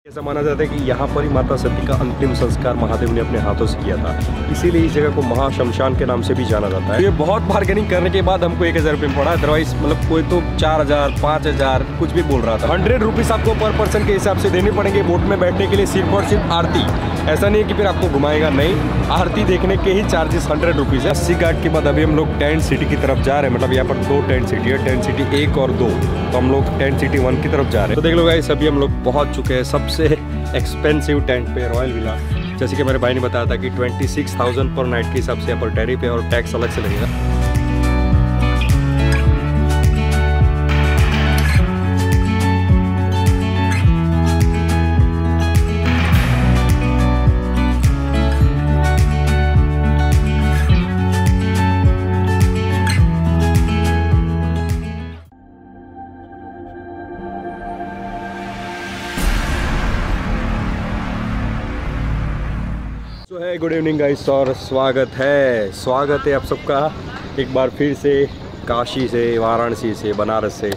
ऐसा माना जाता है कि यहाँ पर ही माता सती का अंतिम संस्कार महादेव ने अपने हाथों से किया था, इसीलिए इस जगह को महाशमशान के नाम से भी जाना जाता है। ये बहुत बार्गेनिंग करने के बाद हमको 1000 रुपये में पड़ा, अदरवाइज मतलब कोई तो 4000 5000 कुछ भी बोल रहा था। 100 रुपीज़ आपको पर पर्सन के हिसाब से देने पड़ेंगे बोट में बैठने के लिए, सिर्फ और सिर्फ आरती। ऐसा नहीं है कि फिर आपको घुमाएगा, नहीं, आरती देखने के ही चार्जेस 100 रुपीज़ है। 80 घाट के बाद अभी हम लोग टेंट सिटी की तरफ जा रहे हैं, मतलब यहाँ पर 2 टेंट सिटी है, टेंट सिटी 1 और 2, तो हम लोग टेंट सिटी 1 की तरफ जा रहे हैं। तो देख लो गाइस, अभी हम लोग पहुँच चुके हैं सबसे एक्सपेंसिव टेंट पे, रॉयल विला। जैसे कि मेरे भाई ने बताया था कि 26,000 पर नाइट के हिसाब से यहाँ पर टैरिफ है और टैक्स अलग से लगेगा। गुड इवनिंग गाइस और स्वागत है आप सबका एक बार फिर से काशी से, वाराणसी से, बनारस से।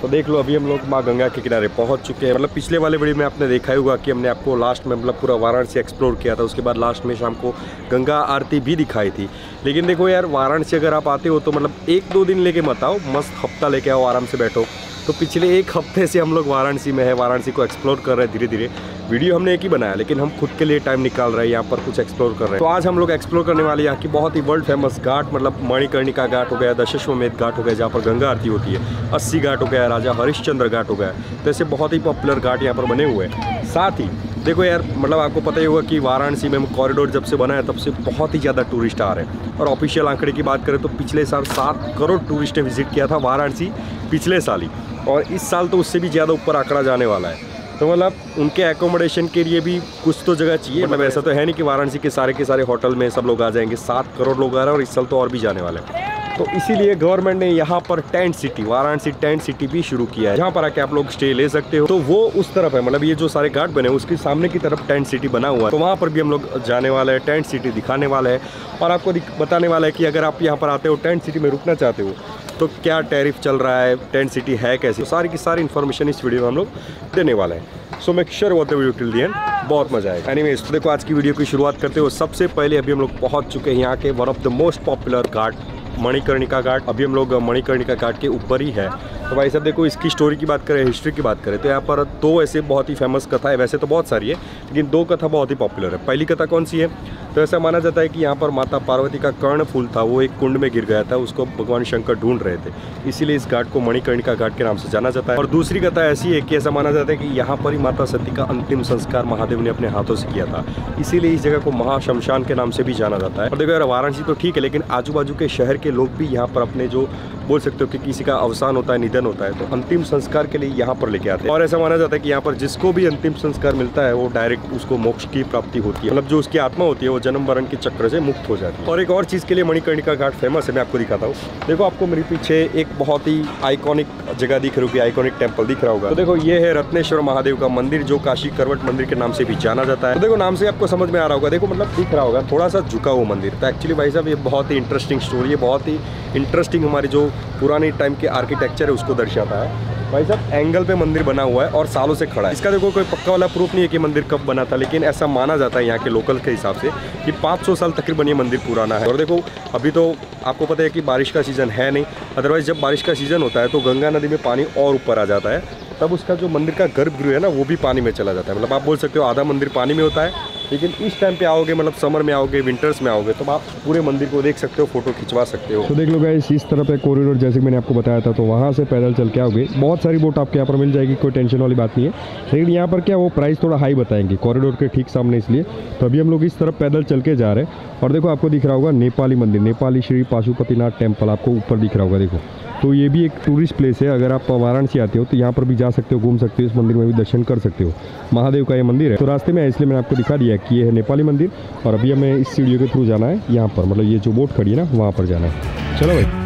तो देख लो, अभी हम लोग माँ गंगा के किनारे पहुंच चुके हैं। मतलब पिछले वाले वीडियो में आपने देखा ही होगा कि हमने आपको लास्ट में मतलब पूरा वाराणसी एक्सप्लोर किया था, उसके बाद लास्ट में शाम को गंगा आरती भी दिखाई थी। लेकिन देखो यार, वाराणसी अगर आप आते हो तो मतलब 1-2 दिन लेके मत आओ, मस्त हफ्ता लेके आओ, आराम से बैठो। तो पिछले 1 हफ्ते से हम लोग वाराणसी में है, वाराणसी को एक्सप्लोर कर रहे हैं धीरे धीरे। वीडियो हमने एक ही बनाया, लेकिन हम खुद के लिए टाइम निकाल रहे हैं, यहाँ पर कुछ एक्सप्लोर कर रहे हैं। तो आज हम लोग एक्सप्लोर करने वाले यहाँ की बहुत ही वर्ल्ड फेमस घाट, मतलब मणिकर्णिका घाट हो गया, दशाश्वमेध घाट हो गया जहाँ पर गंगा आरती होती है, 80 घाट हो गया, राजा हरिश्चंद्र घाट हो गया। तो ऐसे बहुत ही पॉपुलर घाट यहाँ पर बने हुए हैं। साथ ही देखो यार, मतलब आपको पता ही होगा कि वाराणसी में कॉरिडोर जब से बना है तब से बहुत ही ज़्यादा टूरिस्ट आ रहे हैं। और ऑफिशियल आंकड़े की बात करें तो पिछले साल 7 करोड़ टूरिस्ट ने विजिट किया था वाराणसी पिछले साल ही, और इस साल तो उससे भी ज़्यादा ऊपर आंकड़ा जाने वाला है। तो मतलब उनके एकोमोडेशन के लिए भी कुछ तो जगह चाहिए। मतलब ऐसा तो है नहीं कि वाराणसी के सारे होटल में सब लोग आ जाएंगे। 7 करोड़ लोग आ रहे हैं और इस साल तो और भी जाने वाले हैं। तो इसीलिए गवर्नमेंट ने यहाँ पर tent city, Varanasi tent city भी शुरू किया है, जहाँ पर आके आप लोग स्टे ले सकते हो। तो वो उस तरफ है, मतलब ये जो सारे घाट बने उसके सामने की तरफ टेंट सिटी बना हुआ है। तो वहाँ पर भी हम लोग जाने वाले हैं, टेंट सिटी दिखाने वाला है और आपको बताने वाला है कि अगर आप यहाँ पर आते हो, टेंट सिटी में रुकना चाहते हो, तो क्या टैरिफ चल रहा है, टेंट सिटी है कैसी, तो सारी की सारी इन्फॉर्मेशन इस वीडियो में हम लोग देने वाले हैं। So make sure watch the video till the end, बहुत मजा आएगा। एनीवेज, तो देखो आज की वीडियो की शुरुआत करते हो। सबसे पहले अभी हम लोग पहुंच चुके हैं यहाँ के one of the most popular ghat, Manikarnika Ghat. अभी हम लोग मणिकर्णिका घाट के ऊपर ही है। तो भाई साहब देखो, इसकी स्टोरी की बात करें, हिस्ट्री की बात करें, तो यहाँ पर 2 ऐसे बहुत ही फेमस कथा है। वैसे तो बहुत सारी है, लेकिन 2 कथा बहुत ही पॉपुलर है। पहली कथा कौन सी है? तो ऐसा माना जाता है कि यहाँ पर माता पार्वती का कर्णफूल था, वो एक कुंड में गिर गया था, उसको भगवान शंकर ढूंढ रहे थे, इसीलिए इस घाट को मणिकर्णिका घाट के नाम से जाना जाता है। और दूसरी कथा ऐसी है कि ऐसा माना जाता है कि यहाँ पर ही माता सती का अंतिम संस्कार महादेव ने अपने हाथों से किया था, इसीलिए इस जगह को महाशमशान के नाम से भी जाना जाता है। और देखो यार, वाराणसी तो ठीक है, लेकिन आजू बाजू के शहर के लोग भी यहाँ पर अपने जो बोल सकते हो कि किसी का अवसान होता है, निधन होता है, तो अंतिम संस्कार के लिए यहाँ पर लेके आते हैं। और ऐसा माना जाता है कि यहाँ पर जिसको भी अंतिम संस्कार मिलता है वो डायरेक्ट उसको मोक्ष की प्राप्ति होती है, मतलब जो उसकी आत्मा होती है वो जन्म मरण के चक्र से मुक्त हो जाती है। और एक और चीज़ के लिए मणिकर्णिका घाट फेमस है, मैं आपको दिखाता हूँ। देखो, आपको मेरे पीछे एक बहुत ही आइकॉनिक जगह दिख रही होगी, आइकॉनिक टेम्पल दिख रहा होगा। तो देखो, ये है रत्नेश्वर महादेव का मंदिर, जो काशी करवट मंदिर के नाम से भी जाना जाता है। तो देखो, नाम से आपको समझ में आ रहा होगा, देखो मतलब दिख रहा होगा थोड़ा सा झुका हुआ मंदिर। तो एक्चुअली भाई साहब, ये बहुत ही इंटरेस्टिंग स्टोरी है, बहुत ही इंटरेस्टिंग हमारी जो पुरानी टाइम के आर्किटेक्चर है उसको दर्शाता है। भाई साहब, एंगल पे मंदिर बना हुआ है और सालों से खड़ा है। इसका देखो कोई पक्का वाला प्रूफ नहीं है कि मंदिर कब बना था, लेकिन ऐसा माना जाता है यहाँ के लोकल के हिसाब से कि 500 साल तकरीबन ये मंदिर पुराना है। और देखो, अभी तो आपको पता है कि बारिश का सीज़न है नहीं, अदरवाइज जब बारिश का सीज़न होता है तो गंगा नदी में पानी और ऊपर आ जाता है, तब उसका जो मंदिर का गर्भगृह है ना, वो भी पानी में चला जाता है। मतलब आप बोल सकते हो आधा मंदिर पानी में होता है। लेकिन इस टाइम पे आओगे, मतलब समर में आओगे, विंटर्स में आओगे, तो आप पूरे मंदिर को देख सकते हो, फोटो खिंचवा सकते हो। तो देख लो गाइस, इस तरफ है कॉरिडोर, जैसे मैंने आपको बताया था। तो वहाँ से पैदल चल के आओगे, बहुत सारी बोट आपके यहाँ पर मिल जाएगी, कोई टेंशन वाली बात नहीं है। लेकिन यहाँ पर क्या, वो प्राइस थोड़ा हाई बताएंगे कॉरिडोर के ठीक सामने, इसलिए तो अभी हम लोग इस तरफ पैदल चल के जा रहे हैं। और देखो, आपको दिख रहा होगा नेपाली मंदिर, नेपाली श्री पाशुपतिनाथ टेम्पल आपको ऊपर दिख रहा होगा। देखो, तो ये भी एक टूरिस्ट प्लेस है। अगर आप वाराणसी आते हो तो यहाँ पर भी जा सकते हो, घूम सकते हो, इस मंदिर में भी दर्शन कर सकते हो। महादेव का ये मंदिर है। तो रास्ते में है, इसलिए मैंने आपको दिखा दिया कि ये है नेपाली मंदिर। और अभी हमें इस सीढ़ियों के थ्रू जाना है यहाँ पर, मतलब ये जो बोट खड़ी है ना, वहाँ पर जाना है। चलो भाई।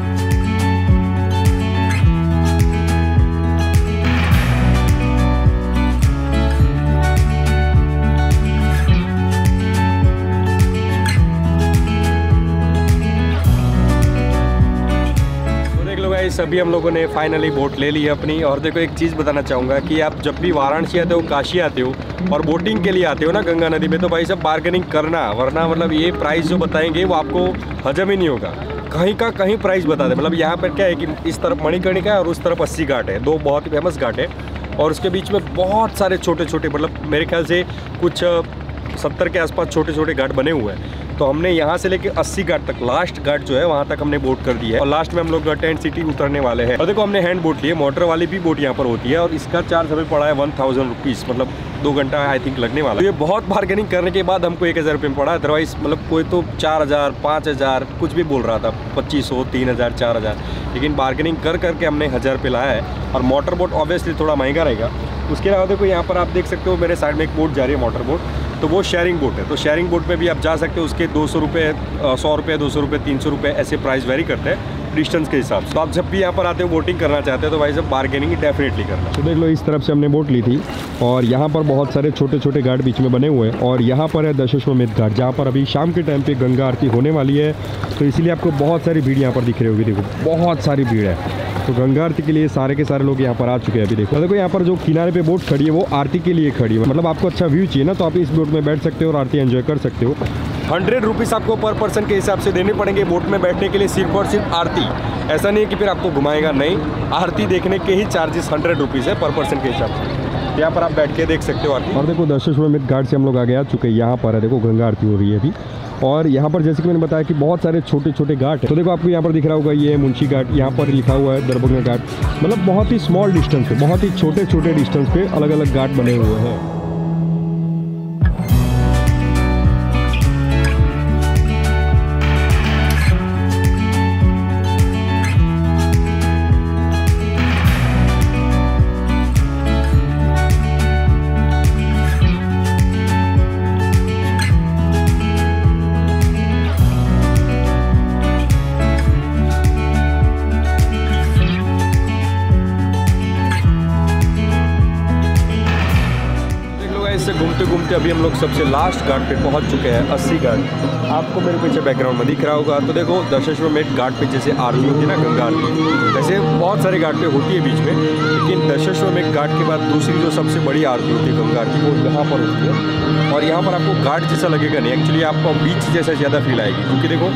अभी हम लोगों ने फाइनली बोट ले ली है अपनी। और देखो एक चीज़ बताना चाहूँगा कि आप जब भी वाराणसी आते हो, काशी आते हो और बोटिंग के लिए आते हो ना गंगा नदी में, तो भाई सब बार्गेनिंग करना, वरना मतलब ये प्राइस जो बताएंगे वो आपको हजम ही नहीं होगा। कहीं का कहीं प्राइस बता दे। मतलब यहाँ पर क्या है कि इस तरफ मणिकर्णिका है और उस तरफ 80 घाट है, दो बहुत ही फेमस घाट है। और उसके बीच में बहुत सारे छोटे छोटे, मतलब मेरे ख्याल से कुछ 70 के आसपास छोटे छोटे घाट बने हुए हैं। तो हमने यहाँ से लेके 80 घाट तक, लास्ट घाट जो है वहाँ तक हमने बोट कर दी है। और लास्ट में हम लोग टेंट सिटी उतरने वाले हैं। और देखो हमने हैंड बोट ली है, मोटर वाली भी बोट यहाँ पर होती है। और इसका चार्ज हमें पड़ा है 1000 रुपीज़, मतलब 2 घंटा आई थिंक लगने वाला है। तो ये बहुत बार्गेनिंग करने के बाद हमको 1000 रुपये में पड़ा। अदरवाइज मतलब कोई तो 4000, 5000 कुछ भी बोल रहा था, 2500, 3000, 4000। लेकिन बार्गेनिंग कर करके हमने 1000 रुपये लाया है। और मोटर बोट ऑब्वियसली थोड़ा महंगा रहेगा। उसके अलावा देखो यहाँ पर आप देख सकते हो मेरे साइड में एक बोट जा रही है, मोटर बोट, तो वो शेयरिंग बोट है। तो शेयरिंग बोट में भी आप जा सकते हो। उसके 200 रुपये, 100 रुपये, 200 रुपये, 300 रुपये ऐसे प्राइस वेरी करते हैं डिस्टेंस के हिसाब से। तो आप जब भी यहाँ पर आते हो बोटिंग करना चाहते हो तो भाई सब बार्गेनिंग डेफिनेटली करना। तो देख लो इस तरफ से हमने बोट ली थी और यहाँ पर बहुत सारे छोटे छोटे घाट बीच में बने हुए हैं। और यहाँ पर है दशाश्वमेध घाट, जहाँ पर अभी शाम के टाइम पे गंगा आरती होने वाली है। तो इसीलिए आपको बहुत सारी भीड़ यहाँ पर दिख रही होगी। देखो बहुत सारी भीड़ है। तो गंगा आरती के लिए सारे के सारे लोग यहाँ पर आ चुके हैं। अभी देखो यहाँ पर जो किनारे पे बोट खड़ी है वो आरती के लिए खड़ी है। मतलब आपको अच्छा व्यू चाहिए ना, तो आप इस बोट में बैठ सकते हो और आरती एंजॉय कर सकते हो। 100 रुपीज़ आपको पर पर्सन के हिसाब से देने पड़ेंगे बोट में बैठने के लिए, सिर्फ और सिर्फ आरती। ऐसा नहीं है कि फिर आपको घुमाएगा, नहीं, आरती देखने के ही चार्जेस 100 रुपीज़ है पर पर्सन के हिसाब से। यहाँ पर आप बैठ के देख सकते हो आरती। और देखो दशाश्वमेध घाट से हम लोग आगे आ चुके हैं। यहाँ पर है देखो गंगा आरती हो रही है अभी। और यहाँ पर जैसे कि मैंने बताया कि बहुत सारे छोटे छोटे घाट है। तो देखो आपको यहाँ पर दिख रहा होगा, ये मुंशी घाट, यहाँ पर लिखा हुआ है दरभंगा घाट। मतलब बहुत ही स्मॉल डिस्टेंस पे, बहुत ही छोटे छोटे डिस्टेंस पे अलग अलग घाट बने हुए हैं। घूमते घूमते अभी हम लोग सबसे लास्ट घाट पे पहुंच चुके हैं, 80 घाट। आपको मेरे पीछे बैकग्राउंड में दिख रहा होगा। तो देखो दशाश्वमेध घाट पे जैसे आरती होती है ना, गंगा आरती, वैसे बहुत सारे घाट पे होती है बीच में। लेकिन दशाश्वमेध घाट के बाद दूसरी जो सबसे बड़ी आरती होती है गंगा आरती, वो यहाँ पर होती है। और यहाँ पर आपको घाट जैसा लगेगा नहीं, एक्चुअली आपको बीच जैसा ज़्यादा फील आएगी। क्योंकि देखो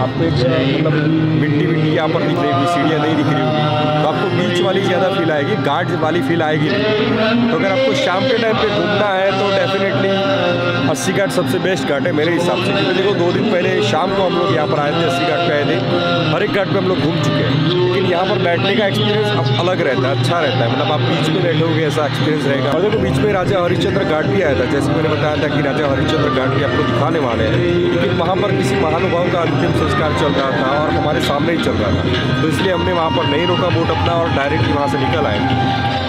आपको एक मतलब मिट्टी मिट्टी यहाँ पर दिख रही होगी, सीढ़ियाँ नहीं दिख रही होगी, तो आपको बीच वाली ज़्यादा फील आएगी, घाट वाली फील आएगी नहीं। तो अगर आपको शाम के टाइम पे घूमना है तो डेफिनेटली 80 घाट सबसे बेस्ट घाट है मेरे हिसाब से। क्योंकि देखो 2 दिन पहले शाम को हम लोग यहाँ पर आए थे, 80 घाट पे आए थे। हर एक घाट पे हम लोग घूम चुके हैं, लेकिन यहाँ पर बैठने का एक्सपीरियंस अलग रहता है, अच्छा रहता है। मतलब आप बीच में बैठोगे ऐसा एक्सपीरियंस रहेगा। और देखो बीच में राजा हरिश्चंद्र घाट भी आया था, जैसे मैंने बताया था कि राजा हरिश्चंद्र घाट भी आपको दिखाने वाले हैं। लेकिन वहाँ पर किसी महानुभाव का अंतिम संस्कार चल रहा था और हमारे सामने ही चल रहा था, तो इसलिए हमने वहाँ पर नहीं रोका बोट अपना और डायरेक्टली वहाँ से निकल आए।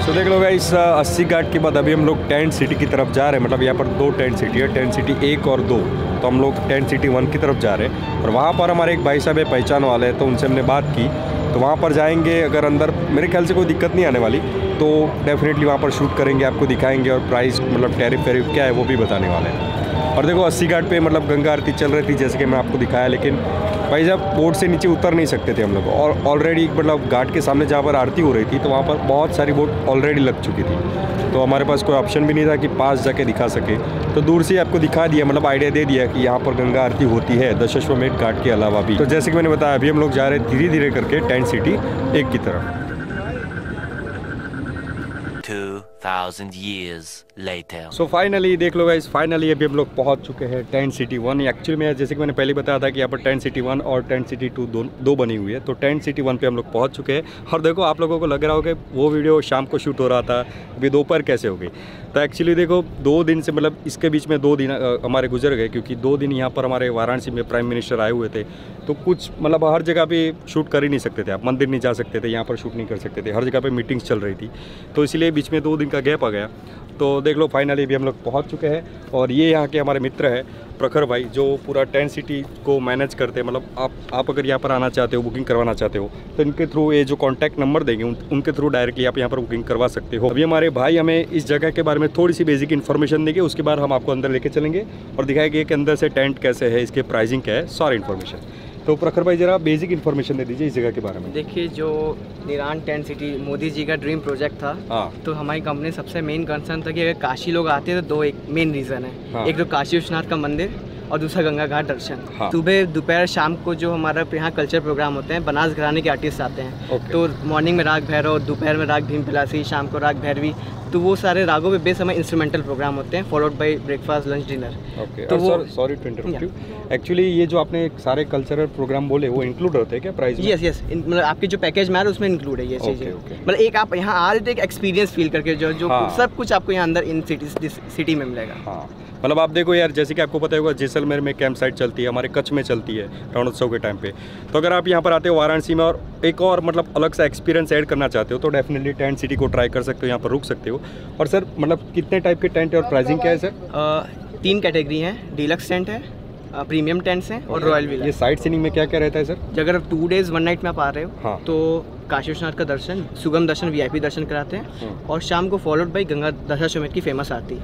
तो देख लो गाइस 80 घाट के बाद अभी हम लोग टेंट सिटी की तरफ जा रहे हैं। मतलब यहाँ पर 2 टेंट सिटी है, टेंट सिटी 1 और 2। तो हम लोग टेंट सिटी 1 की तरफ जा रहे हैं। और वहाँ पर हमारे एक भाई साहब है पहचान वाले हैं, तो उनसे हमने बात की। तो वहाँ पर जाएंगे, अगर अंदर मेरे ख्याल से कोई दिक्कत नहीं आने वाली, तो डेफिनेटली वहाँ पर शूट करेंगे, आपको दिखाएंगे। और प्राइस मतलब टैरिफ वैरिफ क्या है वो भी बताने वाले हैं। और देखो 80 घाट पे मतलब गंगा आरती चल रही थी जैसे कि मैं आपको दिखाया। लेकिन भाई साहब बोट से नीचे उतर नहीं सकते थे हम लोग। और ऑलरेडी मतलब घाट के सामने जहाँ पर आरती हो रही थी, तो वहाँ पर बहुत सारी बोट ऑलरेडी लग चुकी थी। तो हमारे पास कोई ऑप्शन भी नहीं था कि पास जाके दिखा सके। तो दूर से आपको दिखा दिया, मतलब आइडिया दे दिया कि यहाँ पर गंगा आरती होती है दशाश्वमेध घाट के अलावा भी। तो जैसे कि मैंने बताया अभी हम लोग जा रहे हैं धीरे धीरे करके टेंट सिटी 1 की तरफ। 2000 years later. सो फाइनली देख लो गाइस, फाइनली अभी हम लोग पहुंच चुके हैं टेंट सिटी 1। एक्चुअली में जैसे कि मैंने पहले बताया था कि यहाँ पर टेंट सिटी 1 और टेंट सिटी 2 दो बनी हुई है। तो टेंट सिटी 1 पे हम लोग पहुंच चुके हैं। और देखो आप लोगों को लग रहा होगा वो वीडियो शाम को शूट हो रहा था, अभी दोपहर कैसे हो गई। तो एक्चुअली देखो 2 दिन से मतलब इसके बीच में 2 दिन हमारे गुजर गए, क्योंकि 2 दिन यहाँ पर हमारे वाराणसी में प्राइम मिनिस्टर आए हुए थे। तो कुछ मतलब हर जगह पे शूट कर ही नहीं सकते थे, आप मंदिर नहीं जा सकते थे, यहाँ पर शूट नहीं कर सकते थे, हर जगह पे मीटिंग्स चल रही थी। तो इसलिए बीच में 2 दिन का गैप आ गया। तो देख लो फाइनली भी हम लोग पहुँच चुके हैं। और ये यहाँ के हमारे मित्र हैं प्रखर भाई, जो पूरा टेंट सिटी को मैनेज करते हैं। मतलब आप अगर यहाँ पर आना चाहते हो, बुकिंग करवाना चाहते हो, तो इनके थ्रू ये जो कॉन्टैक्ट नंबर देंगे उनके थ्रू डायरेक्टली आप यहाँ पर बुकिंग करवा सकते हो। अभी हमारे भाई हमें इस जगह के बारे में थोड़ी सी बेसिक इन्फॉर्मेशन देंगे, उसके बाद हम आपको अंदर लेके चलेंगे और दिखाएंगे कि अंदर से टेंट कैसे है, इसके प्राइसिंग क्या है, सारी इन्फॉर्मेशन। तो प्रखर भाई जरा बेसिक इन्फॉर्मेशन दे दीजिए इस जगह के बारे में। देखिए, जो निरान टेंट सिटी मोदी जी का ड्रीम प्रोजेक्ट था, हाँ, तो हमारी कंपनी सबसे मेन कंसर्न था कि अगर काशी लोग आते हैं तो दो एक मेन रीज़न है। हाँ। एक तो काशी विश्वनाथ का मंदिर और दूसरा गंगा घाट दर्शन। हाँ। सुबह दोपहर शाम को जो हमारा यहाँ कल्चर प्रोग्राम होते हैं, बनास घराने के आर्टिस्ट आते हैं। ओके। तो मॉर्निंग में राग भैरव, दोपहर में राग भीम पिलासी, शाम को राग भैरवी, तो वो सारे रागों पे बेस हमें इंस्ट्रूमेंटल प्रोग्राम होते हैं, followed by breakfast, lunch, dinner. Okay. तो वो sorry to interrupt you, actually ये जो आपने सारे कल्चरल प्रोग्राम बोले वो इंक्लूड होते हैं क्या प्राइस में? यस, मतलब आपके जो पैकेज में आ रहा है उसमें इंक्लूड है ये चीज़ें। ओके। मतलब एक आप यहाँ आ रहे थे, एक एक्सपीरियंस फील करके जो हाँ। सब कुछ आपको यहाँ अंदर इन सिटी में मिलेगा। हाँ, मतलब आप देखो यार, जैसे कि आपको पता होगा जैसलमेर में कैंप साइट चलती है, हमारे कच्छ में चलती है रणोत्सव के टाइम पे। तो अगर आप यहाँ पर आते हो वाराणसी में और एक और मतलब अलग सा एक्सपीरियंस ऐड करना चाहते हो तो डेफिनेटली टेंट सिटी को ट्राई कर सकते हो, यहाँ पर रुक सकते हो। और सर मतलब कितने टाइप के टेंट है और प्राइसिंग क्या है सर? 3 कैटेगरी हैं, डीलक्स टेंट है, प्रीमियम टेंट्स हैं और रॉयल विला। ये साइट सीइंग में क्या क्या रहता है सर? अगर 2 डेज 1 नाइट में आप आ रहे हो, हाँ। तो काशी विश्वनाथ का दर्शन, सुगम दर्शन, VIP दर्शन कराते हैं और शाम को फॉलोड बाई गंगा दशाश्वमेध की फेमस आरती,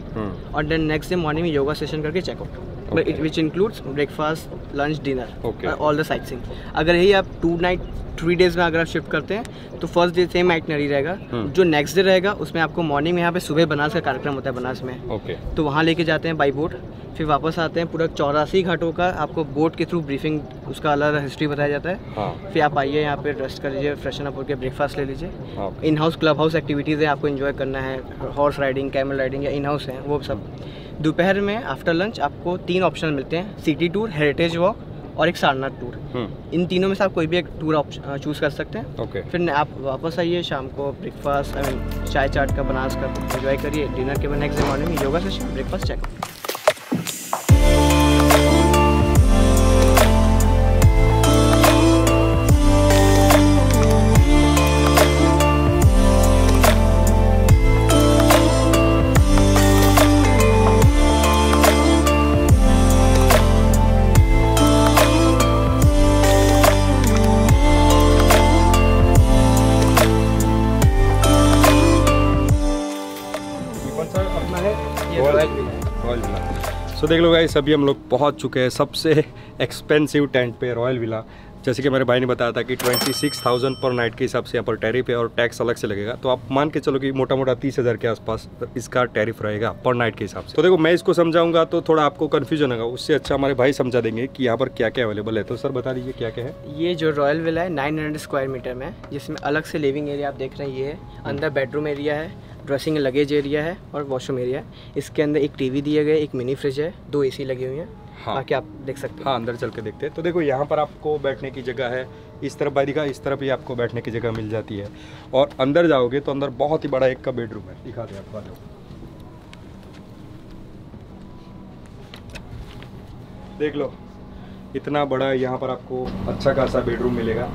और देन नेक्स्ट डे मॉर्निंग में योगा सेशन करके checkout, which includes breakfast, lunch, dinner, all the sightseeing. अगर यही आप 2 नाइट 3 डेज में अगर आप शिफ्ट करते हैं तो फर्स्ट डे सेम आइटनरी रहेगा, जो नेक्स्ट डे रहेगा उसमें आपको मॉर्निंग में यहाँ पे सुबह बनास का कार्यक्रम होता है बनास में, ओके। तो वहाँ लेके जाते हैं बाई बोट, फिर वापस आते हैं, पूरा 84 घाटों का आपको बोट के थ्रू ब्रीफिंग, उसका अलग हिस्ट्री बताया जाता है। हाँ। फिर आप आइए यहाँ पे रेस्ट कर लीजिए, फ्रेशन अप होकर ब्रेकफास्ट ले लीजिए। हाँ। In house club house activities है, आपको एंजॉय करना है, हॉर्स राइडिंग, कैमल राइडिंग या इन हाउस है वो सब। दोपहर में आफ्टर लंच आपको 3 ऑप्शन मिलते हैं, सिटी टूर, हेरिटेज वॉक और एक सारनाथ टूर। इन तीनों में से आप कोई भी एक टूर चूज़ कर सकते हैं। ओके। फिर आप वापस आइए, शाम को ब्रेकफास्ट, चाय चाट का बनास का एंजॉय करिए, डिनर के बाद नेक्स्ट डे मॉर्निंग में yoga session, breakfast, checkout. Royal villa. So देख लो गाइस, अभी हम लोग पहुंच चुके हैं सबसे एक्सपेंसिव टेंट पे, रॉयल विला। जैसे कि मेरे भाई ने बताया था कि 26,000 पर नाइट के हिसाब से यहाँ पर टैरिफ है और टैक्स अलग से लगेगा, तो आप मान के चलो कि मोटा मोटा 30,000 के आसपास इसका टैरिफ रहेगा पर नाइट के हिसाब से। तो देखो मैं इसको समझाऊंगा तो थोड़ा आपको कन्फ्यूजन होगा, उससे अच्छा हमारे भाई समझा देंगे कि यहाँ पर क्या क्या अवेलेबल है। तो सर बता दीजिए क्या क्या है। ये जो रॉयल विला है 900 स्क्वायर मीटर में, जिसमें अलग से लिविंग एरिया आप देख रहे हैं, ये है अंदर बेडरूम एरिया है, ड्रेसिंग लगेज एरिया है और वॉशरूम एरिया है। इसके अंदर एक टीवी दिए गए, एक मिनी फ्रिज है, 2 AC लगी हुई हैं। हाँ। बाकी आप देख सकते हैं। हाँ, अंदर चल के देखते हैं। तो देखो यहाँ पर आपको बैठने की जगह है, इस तरफ भाई दिखा, इस तरफ ही आपको बैठने की जगह मिल जाती है। और अंदर जाओगे तो अंदर बहुत ही बड़ा एक का बेडरूम है, दिखाते हैं आपको। देख लो इतना बड़ा यहाँ पर आपको अच्छा खासा बेडरूम मिलेगा।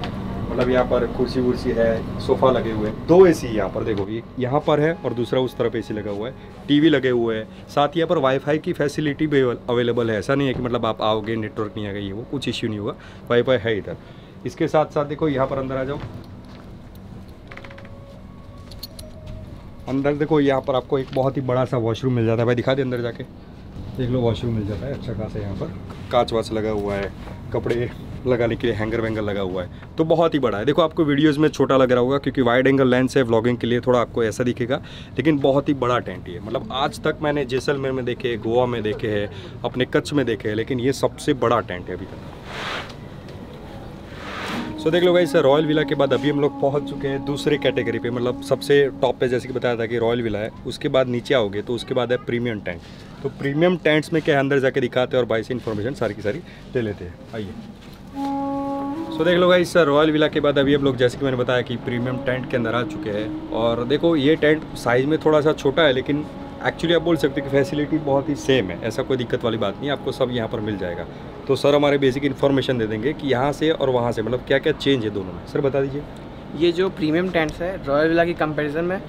मतलब यहाँ पर कुर्सी वुर्सी है, सोफ़ा लगे हुए हैं, 2 AC यहाँ पर देखो, यहाँ पर है और दूसरा उस तरफ AC लगा हुआ है, टीवी लगे हुए हैं, साथ ही यहाँ पर वाईफाई की फैसिलिटी भी अवेलेबल है। ऐसा नहीं है कि मतलब आप आओगे नेटवर्क नहीं आएगा, ये वो कुछ इश्यू नहीं होगा, वाईफाई है इधर। इसके साथ साथ देखो यहाँ पर अंदर आ जाओ, अंदर देखो यहाँ पर आपको एक बहुत ही बड़ा सा वॉशरूम मिल जाता है। भाई दिखा दे अंदर जाके, देख लो वॉशरूम मिल जाता है अच्छा खासा। यहाँ पर कांच वाच लगा हुआ है, कपड़े लगाने के लिए हैंगर वैंगर लगा हुआ है, तो बहुत ही बड़ा है। देखो आपको वीडियोस में छोटा लग रहा होगा क्योंकि वाइड एंगल लेंस है, व्लॉगिंग के लिए थोड़ा आपको ऐसा दिखेगा, लेकिन बहुत ही बड़ा टेंट है। मतलब आज तक मैंने जैसलमेर में देखे, गोवा में देखे हैं, अपने कच्छ में देखे हैं, लेकिन ये सबसे बड़ा टेंट है अभी तक। सो देख लो गाइस, रॉयल विला के बाद अभी हम लोग पहुंच चुके हैं दूसरे कैटेगरी पे, मतलब सबसे टॉप पे। जैसे कि बताया था कि रॉयल विला है, उसके बाद नीचे आओगे तो उसके बाद है प्रीमियम टेंट। तो प्रीमियम टेंट्स में क्या है, अंदर जाके दिखाते हैं और भाई से इन्फॉर्मेशन सारी की सारी ले लेते हैं। आइए। सो देख लो गाइस, रॉयल विला के बाद अभी हम लोग जैसे कि मैंने बताया कि प्रीमियम टेंट के अंदर आ चुके हैं। और देखो ये टेंट साइज़ में थोड़ा सा छोटा है, लेकिन एक्चुअली आप बोल सकते हैं कि फैसिलिटी बहुत ही सेम है, ऐसा कोई दिक्कत वाली बात नहीं है, आपको सब यहाँ पर मिल जाएगा। तो सर हमारे बेसिक इन्फॉर्मेशन दे देंगे कि यहाँ से और वहाँ से मतलब क्या क्या चेंज है दोनों में। सर बता दीजिए। ये जो प्रीमियम टेंट्स है रॉयल विला की कंपैरिजन में,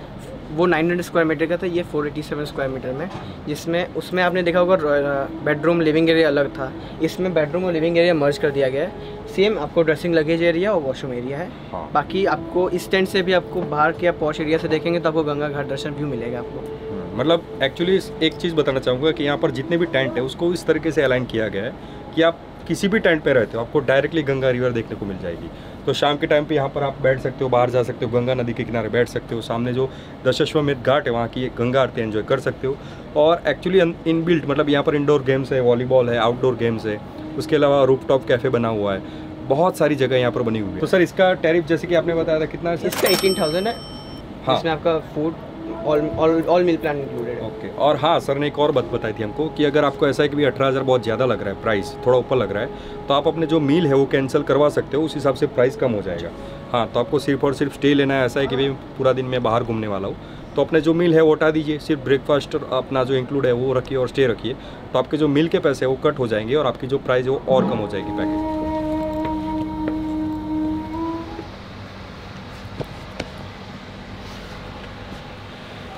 वो 900 स्क्वायर मीटर का था, ये 487 स्क्वायर मीटर में, जिसमें उसमें आपने देखा होगा बेडरूम लिविंग एरिया अलग था, इसमें बेडरूम और लिविंग एरिया मर्ज कर दिया गया है। सेम आपको ड्रेसिंग लगेज एरिया और वॉशरूम एरिया है। हाँ। बाकी आपको इस टेंट से भी आपको बाहर के पॉश एरिया से देखेंगे तो आपको गंगा घाट दर्शन व्यू मिलेगा आपको। मतलब एक्चुअली एक चीज़ बताना चाहूँगा कि यहाँ पर जितने भी टेंट है उसको इस तरीके से अलाइन किया गया है कि आप किसी भी टेंट पे रहते हो आपको डायरेक्टली गंगा रिवर देखने को मिल जाएगी। तो शाम के टाइम पे यहाँ पर आप बैठ सकते हो, बाहर जा सकते हो, गंगा नदी के किनारे बैठ सकते हो, सामने जो दशाश्वमेध घाट है वहाँ की एक गंगा आरती एंजॉय कर सकते हो। और एक्चुअली इन बिल्ट मतलब यहाँ पर इंडोर गेम्स है, वॉलीबॉल है, आउटडोर गेम्स है, उसके अलावा रूफटॉप कैफ़े बना हुआ है, बहुत सारी जगह यहाँ पर बनी हुई है। तो सर इसका टैरिफ जैसे कि आपने बताया था कितना है? इसका 18,000 है। हाँ। इसमें आपका food all meal plan included है। ओके। और हाँ सर ने एक और बात बताई थी हमको कि अगर आपको ऐसा है कि भी 18,000 बहुत ज़्यादा लग रहा है, प्राइस थोड़ा ऊपर लग रहा है, तो आप अपने जो मील है वो कैंसिल करवा सकते हो, उस हिसाब से प्राइस कम हो जाएगा। हाँ, तो आपको सिर्फ और सिर्फ स्टे लेना है। ऐसा है कि भाई पूरा दिन मैं बाहर घूमने वाला हूँ, तो अपने जो मील है वो हटा दीजिए, सिर्फ ब्रेकफास्ट अपना जो इंक्लूड है वो रखिए और स्टे रखिए, तो आपके जो मील के पैसे है वो कट हो जाएंगे और आपकी जो प्राइस है वो और कम हो जाएगी पैकेज।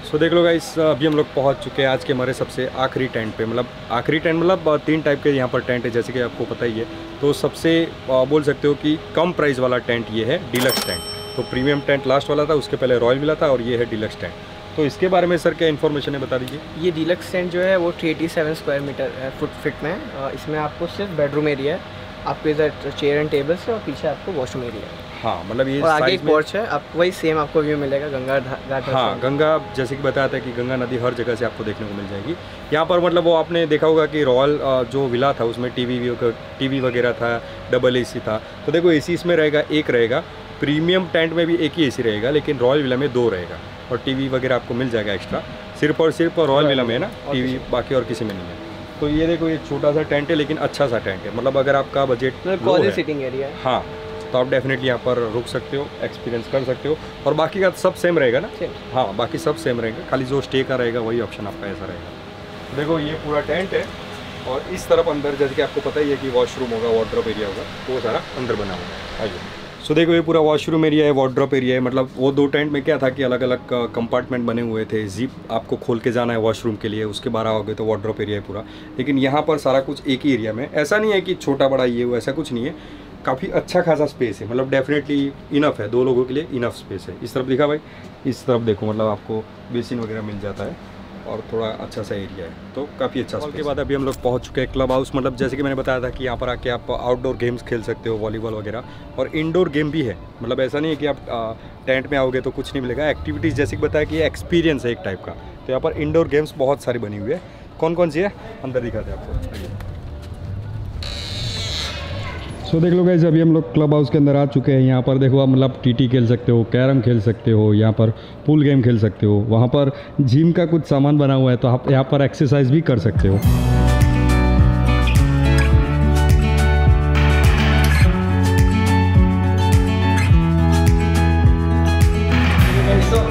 तो देख लो गाइस, अभी हम लोग पहुंच चुके हैं आज के हमारे सबसे आखिरी टेंट पे। मतलब आखिरी टेंट मतलब 3 टाइप के यहाँ पर टेंट है, जैसे कि आपको पता ही है। तो सबसे बोल सकते हो कि कम प्राइस वाला टेंट ये है डिलक्स टेंट। तो प्रीमियम टेंट लास्ट वाला था, उसके पहले रॉयल मिला था, और ये है डिलक्स टेंट। तो इसके बारे में सर क्या इन्फॉर्मेशन है बता दीजिए। ये डिलक्स टेंट जो है वो 387 स्क्वायर मीटर फुट में है। इसमें आपको सिर्फ बेडरूम एरिया है, आपको इधर चेयर एंड टेबल्स है और पीछे आपको वॉशरूम एरिया है। हाँ, मतलब ये और आगे एक पोर्च है, आप वही सेम आपको व्यू मिलेगा गंगा घाट। हाँ, गंगा जैसे कि बताया था कि गंगा नदी हर जगह से आपको देखने को मिल जाएगी यहाँ पर। मतलब वो आपने देखा होगा कि रॉयल जो विला था उसमें टीवी वगैरह था, डबल एसी था। तो देखो एसी इसमें रहेगा, एक रहेगा। प्रीमियम टेंट में भी एक ही एसी रहेगा, लेकिन रॉयल विला में 2 रहेगा, और टीवी वगैरह आपको मिल जाएगा एक्स्ट्रा। सिर्फ और सिर्फ रॉयल विला में है ना टीवी, बाकी और किसी में नहीं है। तो ये देखो ये छोटा सा टेंट है, लेकिन अच्छा सा टेंट है। मतलब अगर आपका बजट सिटिंग एरिया है, हाँ, तो आप डेफिनेटली यहाँ पर रुक सकते हो, एक्सपीरियंस कर सकते हो। और बाकी का सब सेम रहेगा ना? हाँ, बाकी सब सेम रहेगा, खाली जो स्टे का रहेगा वही ऑप्शन आपका ऐसा रहेगा। देखो ये पूरा टेंट है, और इस तरफ अंदर जैसे कि आपको पता ही है कि वॉशरूम होगा, वार्डरोब एरिया होगा, तो वो सारा अंदर बना हुआ है। आइए। सो देखो ये पूरा वॉशरूम एरिया है, वार्डरोब एरिया है। मतलब वो 2 टेंट में क्या था कि अलग अलग कंपार्टमेंट बने हुए थे। जिप आपको खोल के जाना है वॉशरूम के लिए, उसके बाहर आओगे तो वार्डरोब एरिया है पूरा। लेकिन यहाँ पर सारा कुछ एक ही एरिया में, ऐसा नहीं है कि छोटा बड़ा ये वो, ऐसा कुछ नहीं है। काफ़ी अच्छा खासा स्पेस है, मतलब डेफिनेटली इनफ है, 2 लोगों के लिए इनफ स्पेस है। इस तरफ दिखा भाई, इस तरफ देखो, मतलब आपको बेसिन वगैरह मिल जाता है और थोड़ा अच्छा सा एरिया है, तो काफ़ी अच्छा। उसके बाद अभी हम लोग पहुंच चुके हैं क्लब हाउस। मतलब जैसे कि मैंने बताया था कि यहाँ पर आके आप आउटडोर गेम्स खेल सकते हो, वॉलीबॉल वगैरह, और इंडोर गेम भी है। मतलब ऐसा नहीं है कि आप टेंट में आओगे तो कुछ नहीं मिलेगा। एक्टिविटीज़ जैसे कि बताया कि ये एक्सपीरियंस है एक टाइप का। तो यहाँ पर इंडोर गेम्स बहुत सारी बनी हुई है। कौन कौन सी है अंदर दिखाते हैं आपको। सो देख लो गाइस, अभी हम लोग क्लब हाउस के अंदर आ चुके हैं। यहाँ पर देखो आप मतलब टीटी खेल सकते हो, कैरम खेल सकते हो, यहाँ पर पूल गेम खेल सकते हो। वहाँ पर जिम का कुछ सामान बना हुआ है, तो आप यहाँ पर एक्सरसाइज भी कर सकते हो।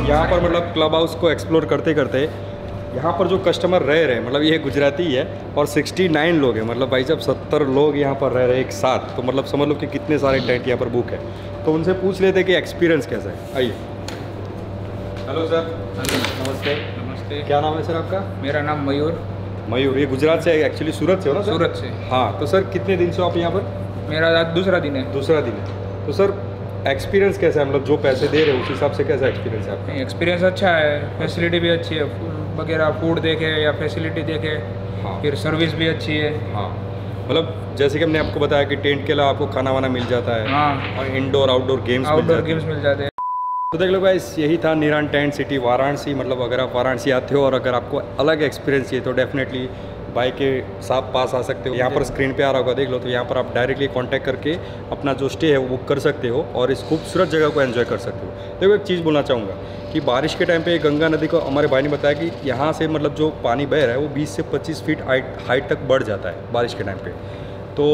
यहाँ पर मतलब क्लब हाउस को एक्सप्लोर करते करते यहाँ पर जो कस्टमर रह रहे हैं, मतलब ये गुजराती है और 69 लोग हैं। मतलब भाई जब 70 लोग यहाँ पर रह रहे हैं एक साथ, तो मतलब समझ लो कि कितने सारे टेंट यहाँ पर बुक है। तो उनसे पूछ लेते हैं कि एक्सपीरियंस कैसा है। आइए। Hello sir. नमस्ते। नमस्ते। क्या नाम है सर आपका? मेरा नाम मयूर। मयूर, ये गुजरात से है एक्चुअली, सूरत से हो ना सर? सूरत से। हाँ, तो सर कितने दिन से आप यहाँ पर? मेरा आज दूसरा दिन है। दूसरा दिन है। तो सर एक्सपीरियंस कैसा है? मतलब जो पैसे दे रहे हो उस हिसाब से कैसा एक्सपीरियंस है आपका? एक्सपीरियंस अच्छा है, फैसिलिटी भी अच्छी है, वगैरह फूड देखे या फैसिलिटी देखे। हाँ। फिर सर्विस भी अच्छी है। हाँ, मतलब जैसे कि हमने आपको बताया कि टेंट के अलावा आपको खाना वाना मिल जाता है। हाँ, और इंडोर आउटडोर गेम्स मिल जाते हैं। तो देख लो गाइस, यही था निरान टेंट सिटी वाराणसी। मतलब अगर आप वाराणसी आते हो और अगर आपको अलग एक्सपीरियंस चाहिए तो डेफिनेटली बाइक के साथ पास आ सकते हो। यहाँ पर स्क्रीन पे आ रहा होगा, देख लो। तो यहाँ पर आप डायरेक्टली कांटेक्ट करके अपना जो स्टे है वो बुक कर सकते हो और इस खूबसूरत जगह को एंजॉय कर सकते हो। देखो एक चीज़ बोलना चाहूँगा कि बारिश के टाइम पे गंगा नदी को हमारे भाई ने बताया कि यहाँ से मतलब जो पानी बह रहा है वो 20 से 25 फीट हाइट तक बढ़ जाता है बारिश के टाइम पे। तो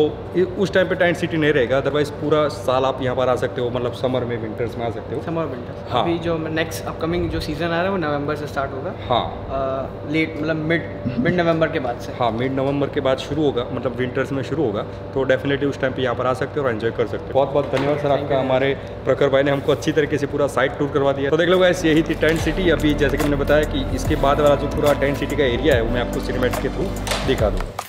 उस टाइम पे टेंट सिटी नहीं रहेगा, अदरवाइज पूरा साल आप यहाँ पर आ सकते हो। मतलब समर में, विंटर्स में आ सकते हो। Summer winters. हाँ। अभी जो नेक्स्ट अपकमिंग जो सीज़न आ रहा है वो नवंबर से स्टार्ट होगा। हाँ, लेट मतलब मिड नवंबर के बाद से। हाँ, मिड नवंबर के बाद शुरू होगा, मतलब विंटर्स में शुरू होगा। तो डेफिनेटली उस टाइम पे यहाँ पर आ सकते हो और एंजॉय कर सकते हो। बहुत बहुत धन्यवाद सर आपका। हमारे प्रखर भाई ने हमको अच्छी तरीके से पूरा साइट टूर करवा दिया। तो देख लो गाइस, यही थी टेंट सिटी। अभी जैसे कि मैंने बताया कि इसके बाद वाला जो पूरा टेंट सिटी का एरिया है वो मैं आपको सिनेमैटिक के थ्रू दिखा दूँगा।